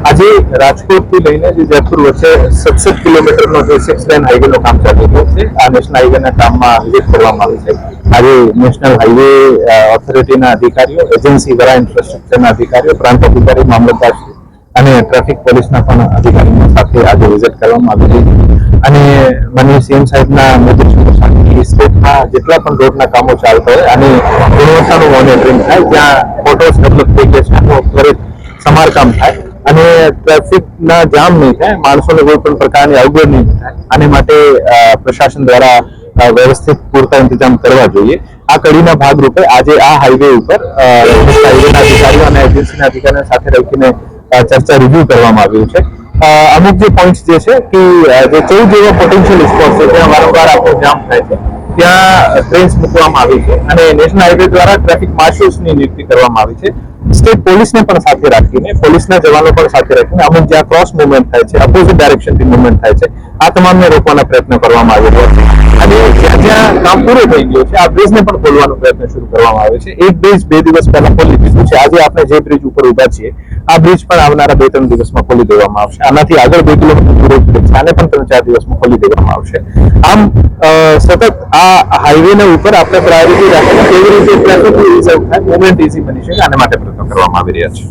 આજે રાજકોટથી લઈને જે જયપુર વચ્ચે 67 કિલોમીટરનો જે 6 લેન હાઈવેનું કામ ચાલી રહ્યું છે, આ નેશનલ હાઈવેના કામમાં વિઝિટ કરવામાં આવી છે. આજે નેશનલ હાઈવે ઓથોરિટીના અધિકારીઓ, એજન્સી દ્વારા ઇન્ફ્રાસ્ટ્રક્ચરના અધિકારીઓ, પ્રાંત અધિકારી, મામલતદાર અને ટ્રાફિક પોલીસના પણ અધિકારીઓ સાથે આજે વિઝિટ કરવામાં આવી હતી. અને માનનીય સીએમ સાહેબના નિર્દેશનો સાથે સ્ટેટમાં જેટલા પણ રોડના કામો ચાલતા હોય અને ગુણવત્તાનું મોનિટરિંગ થાય, જ્યાં ફોટોસ ડેવલપ થઈ ગયા છે એનું ત્વરિત સમારકામ થાય અને ટ્રાફિકના જામ નહીં થાય, માણસોને કોઈ પણ પ્રકારની અવગણ નહીં થાય, આને માટે પ્રશાસન દ્વારા વ્યવસ્થિત પૂરતા ઇંતજામ કરવા જોઈએ. આ કડીના ભાગરૂપે આજે આ હાઈવે ઉપર હાઈવેના અધિકારીઓ અને એજન્સીના અધિકારીઓ સાથે રહીને ચર્ચા રિવ્યુ કરવામાં આવ્યું છે. અમુક જે પોઈન્ટ્સ જે છે કે જે 14 જેવા પોટેન્શિયલ સ્પોટ છે જ્યાં વારંવાર આપણો જામ થાય છે, ત્યાં ટ્રેન્સ મૂકવામાં આવી છે અને નેશનલ હાઈવે દ્વારા ટ્રાફિક માર્શલ્સની નિયુક્તિ કરવામાં આવી છે. સ્ટેટ પોલીસને પણ સાથે રાખીને, પોલીસના જવાનો પણ સાથે રાખીને અમુક જ્યાં ક્રોસ મુવમેન્ટ થાય છે, અપોઝિટ ડાયરેક્શનથી મુવમેન્ટ થાય છે, આ તમામને રોકવાના પ્રયત્ન કરવામાં આવી રહ્યા છે. અને જ્યાં જ્યાં કામ પૂરું થઈ ગયું છે, આ બ્રિજને પણ ખોલવાનો પ્રયત્ન શરૂ કરવામાં આવે છે. એક બ્રિજ 2 દિવસ પહેલા ખોલી દીધું છે. આજે આપણે જે બ્રિજ ઉપર ઉભા છીએ, આ બ્રિજ પણ આવનારા 2-3 દિવસમાં ખોલી દેવામાં આવશે. આનાથી આગળ 2 કિલોમીટર દૂર બ્રિજ છે, આને પણ 3-4 દિવસમાં ખોલી દેવામાં આવશે. આમ સતત આ હાઈવેના ઉપર આપણે પ્રાયોરિટી રાખીને કેવી રીતે ટ્રાફિક રિઝર્વ થાય, મુવમેન્ટ ઇઝી બની શકે, આને માટે પ્રયત્નો કરવામાં આવી રહ્યા છે.